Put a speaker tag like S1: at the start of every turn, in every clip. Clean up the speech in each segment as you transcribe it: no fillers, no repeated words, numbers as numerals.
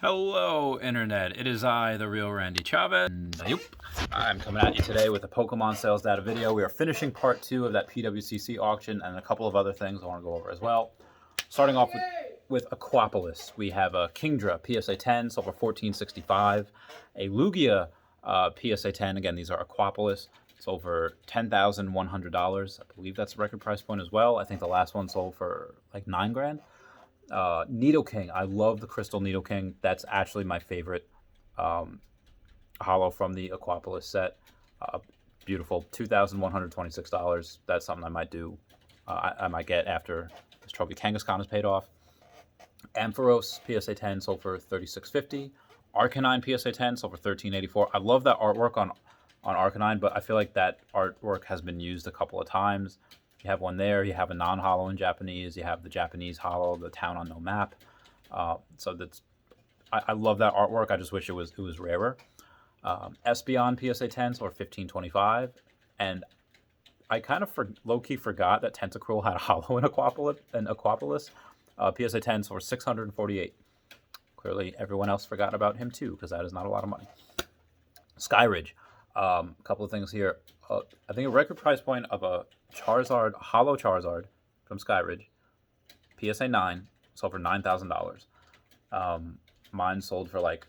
S1: Hello, Internet. It is I, the real Randy Chavez. Yep. I'm coming at you today with a Pokemon sales data video. We are finishing part 2 of that pwcc auction and a couple of other things I want to go over as well. Starting off with Aquapolis, we have a Kingdra PSA 10, sold for $14.65. A Lugia PSA 10, again, these are Aquapolis, sold for $10,100. I believe that's the record price point as well. I think the last one sold for like $9,000. Nidoking, I love the Crystal Nidoking. That's actually my favorite holo from the Aquapolis set. Beautiful, $2,126. That's something I might do. I might get after this Trophy Kangaskhan is paid off. Ampharos PSA 10 sold for $36.50. Arcanine PSA 10 sold for $13.84. I love that artwork on Arcanine, but I feel like that artwork has been used a couple of times. You have one there. You have a non-holo in Japanese. You have the Japanese holo, the town on no map. So that's I love that artwork. I just wish it was rarer. Espeon PSA 10 or $15.25, and I kind of low-key forgot that Tentacruel had a holo in Aquapolis. PSA 10 for $648. Clearly, everyone else forgot about him too, because that is not a lot of money. Skyridge. A couple of things here. I think a record price point of a Charizard, holo Charizard from Skyridge, PSA 9, sold for $9,000. Mine sold for like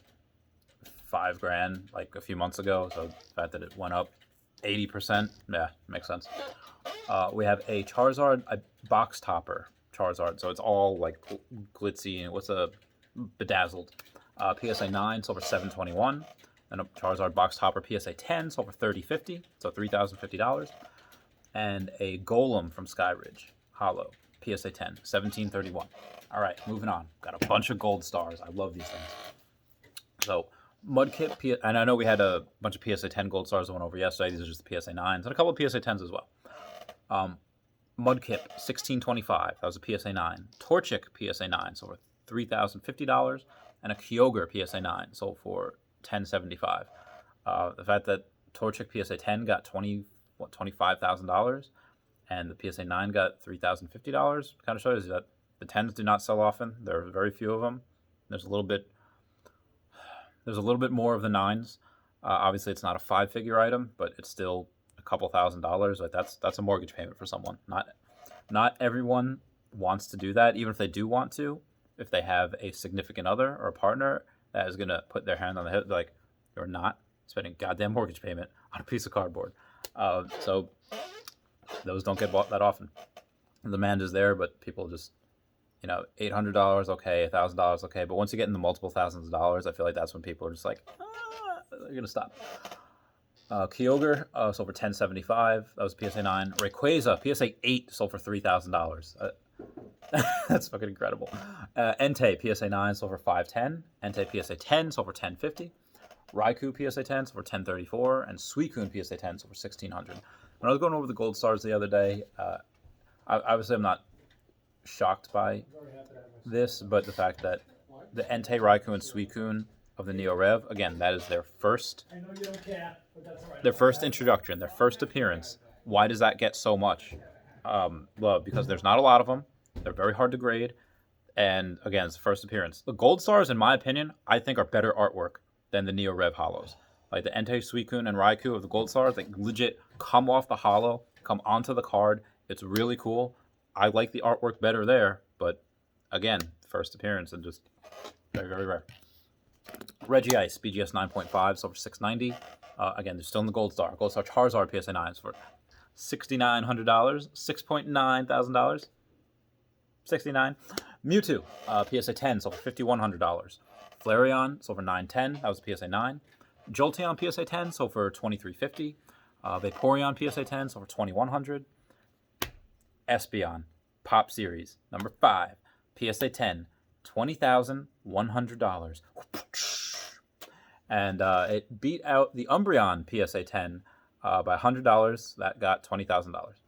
S1: $5,000 like a few months ago, so the fact that it went up 80%, yeah, makes sense. We have a Charizard, a box topper Charizard, so it's all like glitzy and what's a bedazzled. PSA 9 sold for $721. And a Charizard box topper PSA 10 sold for $30.50, so $3,050. And a Golem from Skyridge, holo, PSA 10, $17.31. All right, moving on. Got a bunch of gold stars. I love these things. So Mudkip, and I know we had a bunch of PSA 10 gold stars that went over yesterday. These are just the PSA 9s and a couple of PSA 10s as well. Mudkip, $16.25. That was a PSA 9. Torchic, PSA 9, sold for $3,050. And a Kyogre PSA 9 sold for $10.75. The fact that Torchic PSA 10 got $25,000 and the PSA 9 got $3,050 kind of shows you that the 10s do not sell often. There are very few of them. There's a little bit more of the 9s. Obviously, it's not a 5-figure item, but it's still a couple $1,000s. Like that's a mortgage payment for someone. Not everyone wants to do that, even if they do want to. If they have a significant other or a partner that is going to put their hand on the hip, like, you're not spending a goddamn mortgage payment on a piece of cardboard. So those don't get bought that often. The demand is there, but people just, $800, okay, $1,000, okay. But once you get in the multiple thousands of dollars, I feel like that's when people are just like, they're going to stop. Kyogre sold for $10.75. That was PSA 9. Rayquaza, PSA 8, sold for $3,000. That's fucking incredible. Entei PSA 9 sold for $510. Entei PSA 10 sold for $10.50. Raikou PSA 10 sold for $10.34, and Suicune PSA 10 sold for $1,600. When I was going over the gold stars the other day, obviously I'm not shocked by this, but the fact that the Entei, Raikou, and Suicune of the Neo Rev, again, that is their first introduction, their first appearance. Why does that get so much love? Because there's not a lot of them. They're very hard to grade. And again, it's the first appearance. The gold stars, in my opinion, I think are better artwork than the Neo Rev holos. Like the Entei, Suicune, and Raikou of the gold stars, they legit come off the holo, come onto the card. It's really cool. I like the artwork better there, but again, first appearance and just very, very rare. Regice, BGS 9.5, sold for $690. Again, they're still in the gold star. Gold star Charizard PSA 9 for $6,900, $6,900. 69. Mewtwo, PSA 10, sold for $5,100. Flareon, sold for $910. That was a PSA 9. Jolteon, PSA 10, sold for $23.50. Vaporeon, PSA 10, sold for $2,100. Espeon, Pop Series, number 5, PSA 10, $20,100. And it beat out the Umbreon PSA 10 by $100. That got $20,000.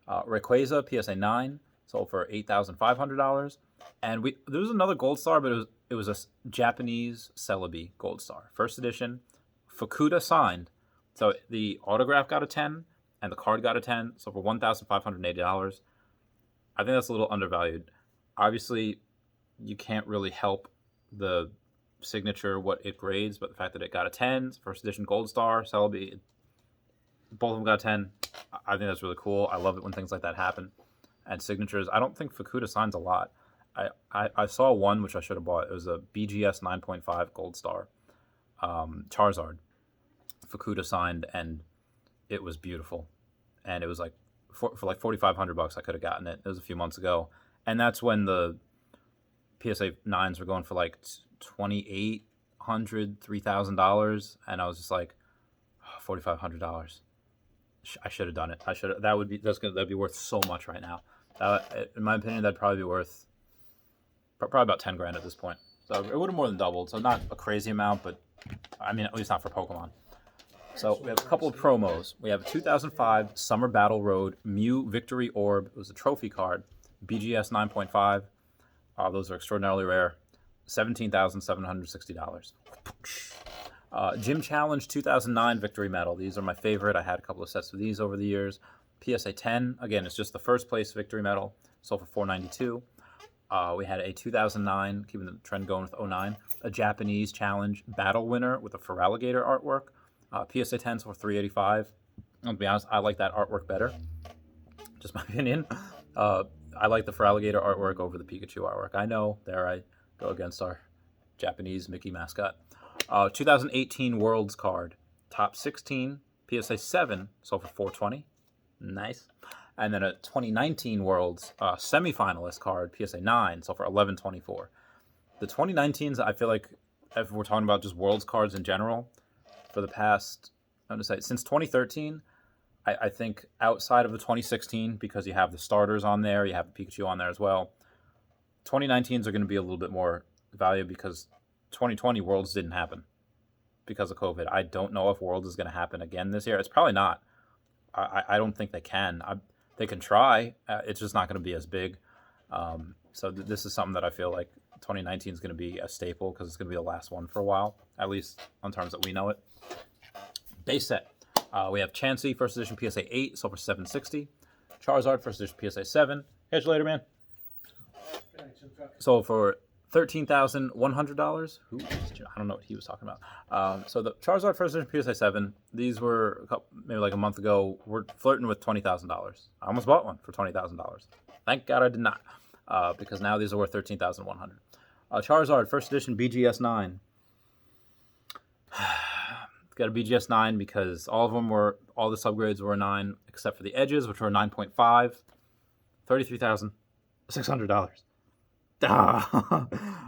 S1: Rayquaza, PSA 9, sold for $8,500, and there was another gold star, but it was a Japanese Celebi gold star, first edition, Fukuda signed. So the autograph got a 10, and the card got a 10, so for $1,580. I think that's a little undervalued. Obviously, you can't really help the signature what it grades, but the fact that it got a 10, first edition Gold Star, Celebi, both of them got a 10. I think that's really cool. I love it when things like that happen. And signatures, I don't think Fukuda signs a lot. I saw one which I should have bought. It was a BGS 9.5 Gold Star Charizard. Fukuda signed, and it was beautiful. And it was like for like $4,500 I could have gotten it. It was a few months ago, and that's when the PSA 9s were going for like $2,800, $3,000, and I was just like, oh, $4,500. I should have done it. That'd be worth so much right now. In my opinion, that'd probably be worth probably about 10 grand at this point. So it would have more than doubled. So not a crazy amount, but I mean, at least not for Pokemon. So we have a couple of promos. We have a 2005 Summer Battle Road Mew Victory Orb. It was a trophy card, BGS 9.5. Those are extraordinarily rare. $17,760. Gym Challenge 2009 Victory Medal. These are my favorite. I had a couple of sets of these over the years. PSA 10. Again, it's just the first place Victory Medal. Sold for $492. We had a 2009, keeping the trend going with 09, a Japanese Challenge Battle Winner with a Feraligatr artwork. PSA 10 sold for $385. I'll be honest, I like that artwork better. Just my opinion. I like the Feraligatr artwork over the Pikachu artwork. I know, there I go against our Japanese Mickey mascot. 2018 Worlds card, top 16, PSA 7, sold for $420. Nice. And then a 2019 Worlds semifinalist card, PSA 9, sold for $1124. The 2019s, I feel like, if we're talking about just Worlds cards in general, for the past, I'm going to say, since 2013, I think outside of the 2016, because you have the starters on there, you have the Pikachu on there as well, 2019s are going to be a little bit more value because 2020 Worlds didn't happen because of COVID. I don't know if Worlds is going to happen again this year. It's probably not. I don't think they can. They can try. It's just not going to be as big. So this is something that I feel like 2019 is going to be a staple because it's going to be the last one for a while, at least on terms that we know it. Base set. We have Chansey, first edition PSA 8, sold for $760. Charizard, first edition PSA 7. Catch you later, man. Sold for $13,100. I don't know what he was talking about. So the Charizard first edition PSA 7, these were maybe like a month ago. We're flirting with $20,000. I almost bought one for $20,000. Thank God I did not, because now these are worth $13,100. Charizard first edition BGS 9. Got a BGS 9 because all the subgrades were a 9 except for the edges, which were a 9.5. $33,600.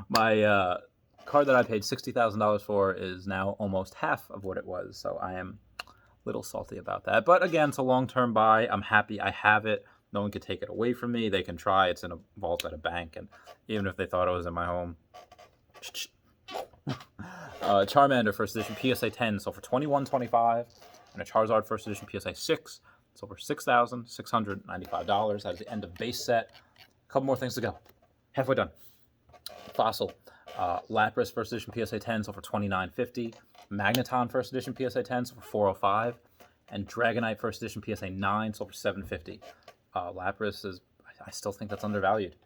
S1: My card that I paid $60,000 for is now almost half of what it was, so I am a little salty about that. But again, it's a long-term buy. I'm happy I have it. No one can take it away from me. They can try. It's in a vault at a bank, and even if they thought it was in my home. Charmander first edition PSA 10 sold for $21.25, and a Charizard first edition PSA 6 sold for $6,695. That is the end of base set. A couple more things to go. Halfway done. Fossil. Lapras first edition PSA 10 sold for $29.50. Magneton first edition PSA 10 sold for $405. And Dragonite first edition PSA 9 sold for $750. Lapras is, I still think that's undervalued.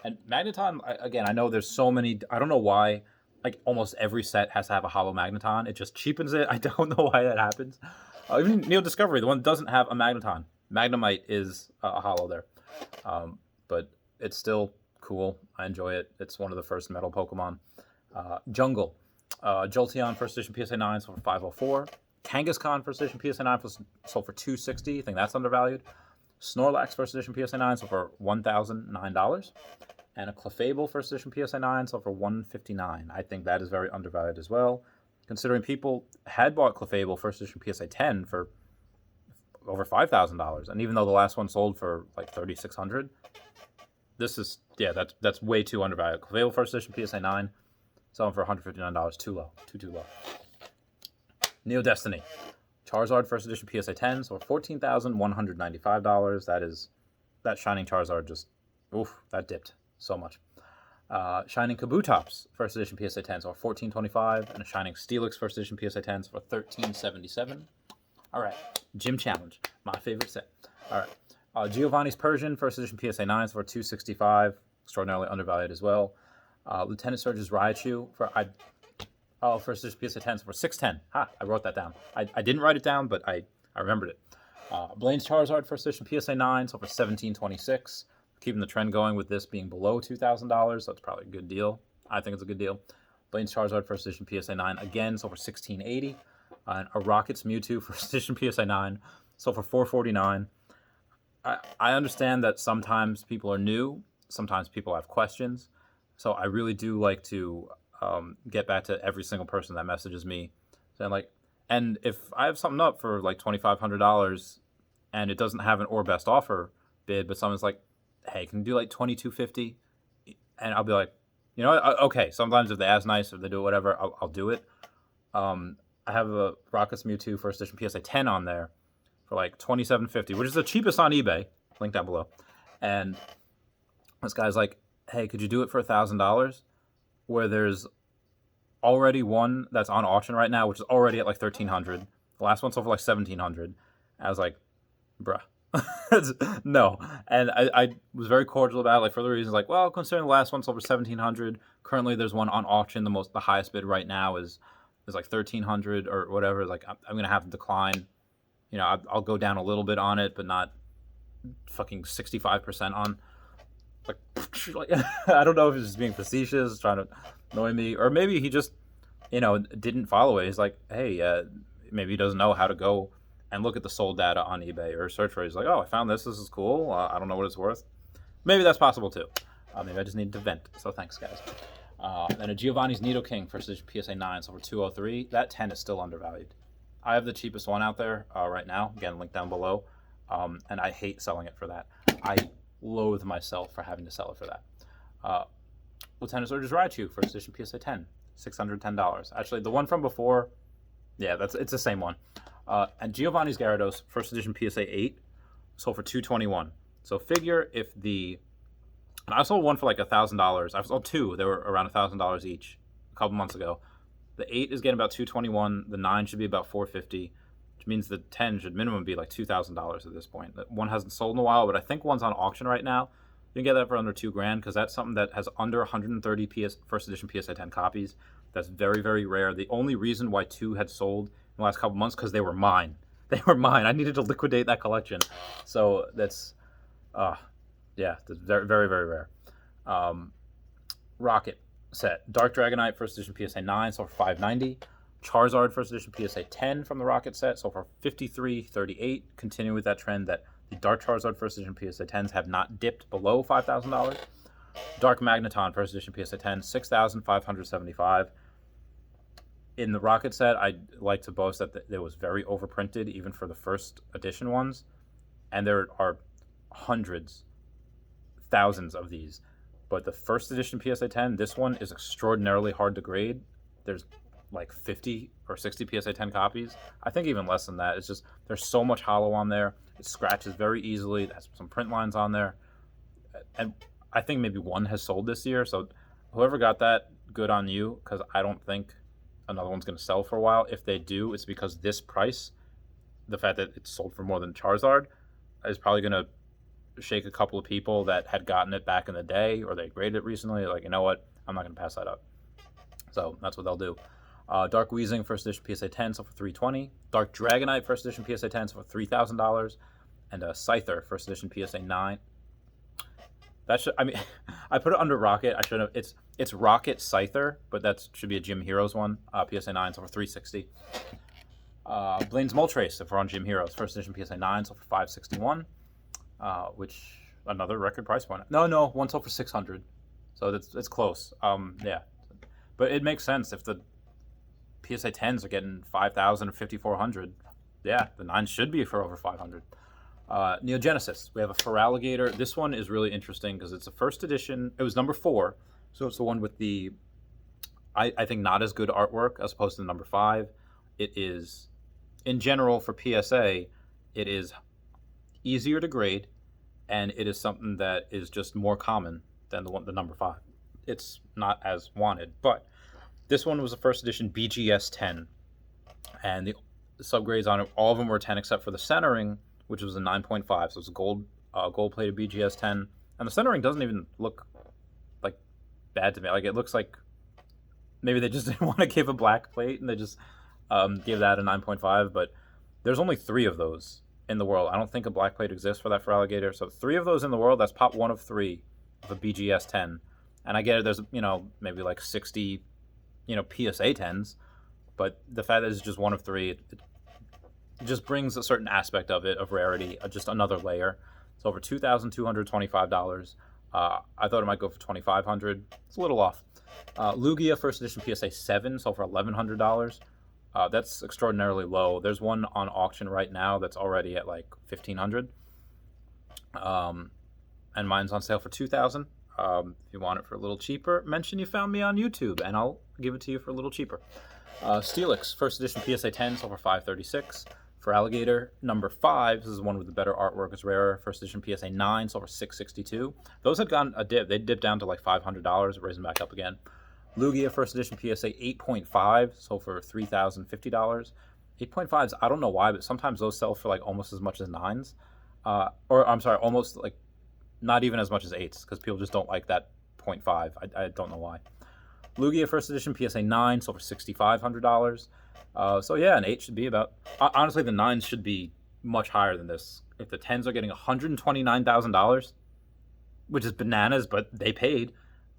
S1: And Magneton, again, I know there's so many, I don't know why, like almost every set has to have a holo Magneton. It just cheapens it. I don't know why that happens. Even Neo Discovery, the one that doesn't have a Magneton. Magnemite is a holo there. But it's still cool. I enjoy it. It's one of the first metal Pokemon. Jungle. Jolteon first edition PSA 9 sold for $504. Kangaskhan first edition PSA 9 sold for $260. I think that's undervalued. Snorlax first edition PSA 9 sold for $1,009. And a Clefable first edition PSA 9 sold for $159. I think that is very undervalued as well, considering people had bought Clefable first edition PSA 10 for over $5,000. And even though the last one sold for like $3,600, this is, yeah, that's way too undervalued. Clefable first edition PSA 9 selling for $159. Too low. Too low. Neo Destiny. Charizard first edition PSA 10 sold for $14,195. That Shining Charizard just, oof, that dipped so much. Shining Kabutops first edition PSA 10 sold for $14.25, and a Shining Steelix first edition PSA 10 sold for $13.77. All right, Gym Challenge, my favorite set. All right, Giovanni's Persian first edition PSA 9 sold for $265, extraordinarily undervalued as well. Lieutenant Surge's Raichu Oh, first edition PSA 10s for 610. Ha! I wrote that down. I didn't write it down, but I remembered it. Blaine's Charizard first edition PSA 9 so for 1726. Keeping the trend going with this being below $2,000. So that's probably a good deal. I think it's a good deal. Blaine's Charizard first edition PSA 9 again so for 1680. And a Rockets Mewtwo first edition PSA 9 so for 449. I understand that sometimes people are new, sometimes people have questions. So I really do like to get back to every single person that messages me saying like, and if I have something up for like $2,500 and it doesn't have an or best offer bid, but someone's like, hey, can you do like $2,250? And I'll be like, you know, okay. Sometimes if they ask nice, if they do whatever, I'll do it. I have a Rockets Mewtwo first edition PSA 10 on there for like $2,750, which is the cheapest on eBay. Link down below. And this guy's like, hey, could you do it for $1,000? Where there's already one that's on auction right now, which is already at like $1,300. The last one sold for like $1,700. I was like, bruh. No. And I was very cordial about it, like for the reasons like, well, considering the last one sold for $1,700, currently there's one on auction. The highest bid right now is like $1,300 or whatever. Like I'm gonna have to decline. You know, I'll go down a little bit on it, but not fucking 65% on. Like I don't know if he's just being facetious, trying to annoy me, or maybe he just, you know, didn't follow it. He's like, hey, maybe he doesn't know how to go and look at the sold data on eBay or search for it. He's like, oh, I found this. This is cool. I don't know what it's worth. Maybe that's possible too. Maybe I just need to vent. So thanks, guys. Then a Giovanni's Nidoking first edition PSA 9, so for 203. That 10 is still undervalued. I have the cheapest one out there right now. Again, link down below. And I hate selling it for that. I loathe myself for having to sell it for that. Lieutenant Surge's Raichu first edition PSA 10, $610. Actually, the one from before, yeah, it's the same one. And Giovanni's Gyarados first edition PSA 8 sold for $221. So figure if the, and I sold one for like $1,000. I sold two. They were around $1,000 each a couple months ago. The 8 is getting about $221. The 9 should be about $450. Which means the 10 should minimum be like $2,000 at this point. One hasn't sold in a while, but I think one's on auction right now. You can get that for under $2,000 because that's something that has under 130 first edition PSA 10 copies. That's very, very rare. The only reason why 2 had sold in the last couple months because they were mine. They were mine. I needed to liquidate that collection. So that's, yeah, that's very, very, very rare. Rocket set. Dark Dragonite first edition PSA 9 sold for $590. Charizard first edition PSA 10 from the Rocket set, so for $53.38. Continuing with that trend that the Dark Charizard first edition PSA 10s have not dipped below $5,000. Dark Magneton first edition PSA 10, $6,575. In the Rocket set, I like to boast that it was very overprinted, even for the first edition ones. And there are hundreds, thousands of these. But the first edition PSA 10, this one is extraordinarily hard to grade. There's like 50 or 60 PSA 10 copies. I think even less than that. It's just, there's so much hollow on there. It scratches very easily. It has some print lines on there. And I think maybe one has sold this year. So whoever got that, good on you, because I don't think another one's going to sell for a while. If they do, it's because this price, the fact that it's sold for more than Charizard, is probably going to shake a couple of people that had gotten it back in the day or they graded it recently. Like, you know what? I'm not going to pass that up. So that's what they'll do. Dark Weezing first edition PSA 10 sold for $320. Dark Dragonite first edition PSA 10 sold for $3,000. And Scyther first edition PSA 9. That should, I mean, I put it under Rocket. I should have. It's Rocket Scyther, but that should be a Gym Heroes one. PSA 9 sold for $360. Blaine's Moltres, if we're on Gym Heroes, first edition PSA 9 sold for $561. Which another record price point. No, one sold for $600. So it's close. Yeah, but it makes sense if the PSA 10s are getting $5,000 or $5,400. Yeah, the 9s should be for over $500. Neogenesis. We have a Feraligatr. This one is really interesting because it's a first edition. It was number 4, so it's the one with the, I think, not as good artwork as opposed to the number 5. It is, in general, for PSA, it is easier to grade, and it is something that is just more common than the number 5. It's not as wanted, but this one was a first edition BGS 10, and the subgrades on it, all of them were 10 except for the centering, which was a 9.5. So it's a gold-plated BGS 10, and the centering doesn't even look like bad to me. Like, it looks like maybe they just didn't want to give a black plate and they just gave that a 9.5. But there's only 3 of those in the world. I don't think a black plate exists for that for alligator. So 3 of those in the world. That's pop 1 of 3 of a BGS 10. And I get it. There's maybe like 60 PSA 10s, but the fact that it's just 1 of 3, it just brings a certain aspect of it, of rarity, just another layer. It's over $2,225. I thought it might go for $2,500. It's a little off. Lugia first edition PSA 7 sold for $1,100. That's extraordinarily low. There's one on auction right now that's already at like $1,500. And mine's on sale for $2,000. If you want it for a little cheaper, mention you found me on YouTube and I'll give it to you for a little cheaper. Steelix first edition PSA 10 sold for $536. For alligator number 5, this is one with the better artwork, it's rarer. First edition PSA 9 sold for $662. Those had gone a dip. They dipped down to like $500, raising back up again. Lugia first edition PSA 8.5 sold for $3,050. 8.5s, I don't know why, but sometimes those sell for like almost as much as 9s. Or I'm sorry, almost like not even as much as 8s, because people just don't like that 0.5. I don't know why. Lugia first edition PSA 9 sold for $6,500. So yeah, an 8 should be about... Honestly, the 9s should be much higher than this. If the 10s are getting $129,000, which is bananas, but they paid,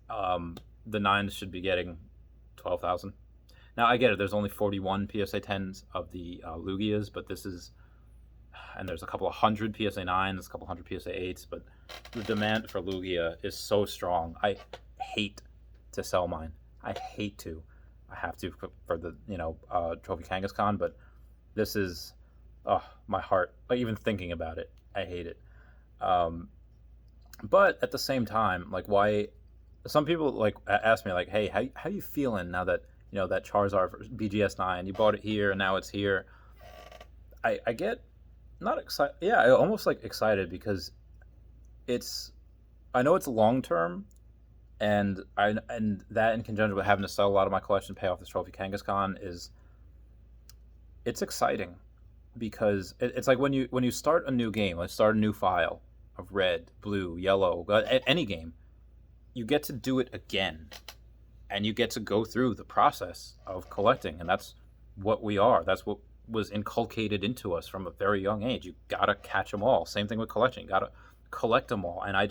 S1: the 9s should be getting $12,000. Now, I get it. There's only 41 PSA 10s of the Lugias, but this is... And there's a couple of hundred PSA 9s, a couple hundred PSA 8s, but the demand for Lugia is so strong. I hate to sell mine. I hate to. I have to for the Trophy Kangaskhan, but this is my heart. Like, even thinking about it, I hate it. But at the same time, like, why? Some people like ask me like, hey, how you feeling now that that Charizard for BGS 9, you bought it here and now it's here? I get not excited. Yeah, I almost like excited because I know it's long term. And that in conjunction with having to sell a lot of my collection, pay off this Trophy Kangaskhan, it's exciting because it's like when you start a new game, let's start a new file of red, blue, yellow, any game, you get to do it again, and you get to go through the process of collecting, and that's what we are. That's what was inculcated into us from a very young age. You gotta catch them all. Same thing with collecting. You gotta collect them all, and I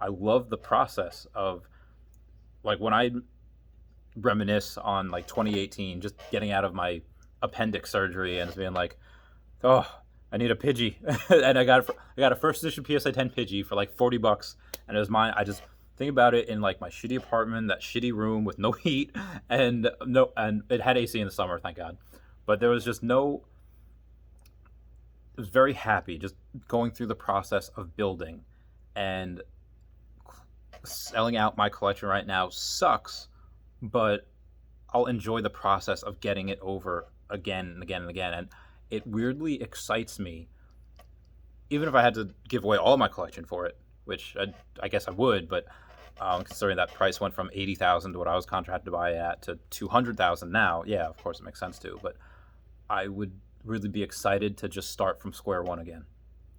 S1: love the process of. Like, when I reminisce on, like, 2018, just getting out of my appendix surgery and being like, oh, I need a Pidgey. And I got a first edition PSA 10 Pidgey for, like, $40, and it was mine. I just think about it in, like, my shitty apartment, that shitty room with no heat, and it had AC in the summer, thank God. But there was just no... I was very happy just going through the process of building, and... selling out my collection right now sucks, but I'll enjoy the process of getting it over again and again and again. And it weirdly excites me, even if I had to give away all my collection for it, which I guess I would, but considering that price went from $80,000 to what I was contracted to buy at to $200,000 now, yeah, of course it makes sense too. But I would really be excited to just start from square one again,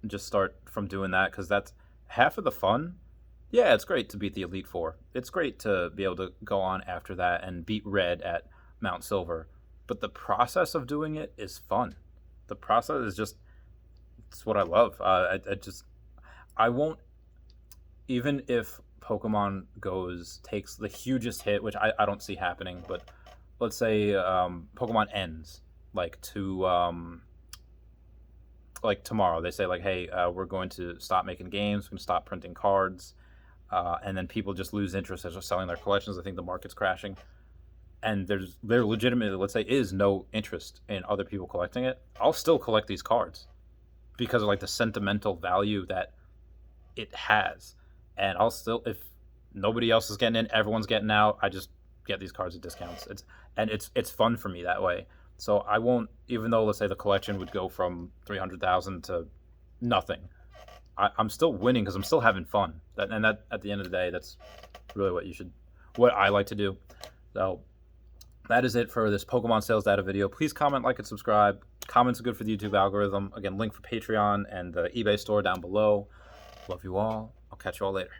S1: and just start from doing that, because that's half of the fun. Yeah, it's great to beat the Elite Four. It's great to be able to go on after that and beat Red at Mount Silver. But the process of doing it is fun. The process is just, it's what I love. I won't, even if Pokemon takes the hugest hit, which I don't see happening, but let's say Pokemon ends, like tomorrow. They say like, hey, we're going to stop making games, we're going to stop printing cards. And then people just lose interest as they're selling their collections. I think the market's crashing. And there legitimately, let's say, is no interest in other people collecting it. I'll still collect these cards because of like the sentimental value that it has. And I'll still, if nobody else is getting in, everyone's getting out, I just get these cards at discounts. It's fun for me that way. So I won't, even though let's say the collection would go from 300,000 to nothing, I'm still winning because I'm still having fun. That at the end of the day, that's really what I like to do. So that is it for this Pokemon sales data video. Please comment, like, and subscribe. Comments are good for the YouTube algorithm. Again, link for Patreon and the eBay store down below. Love you all. I'll catch you all later.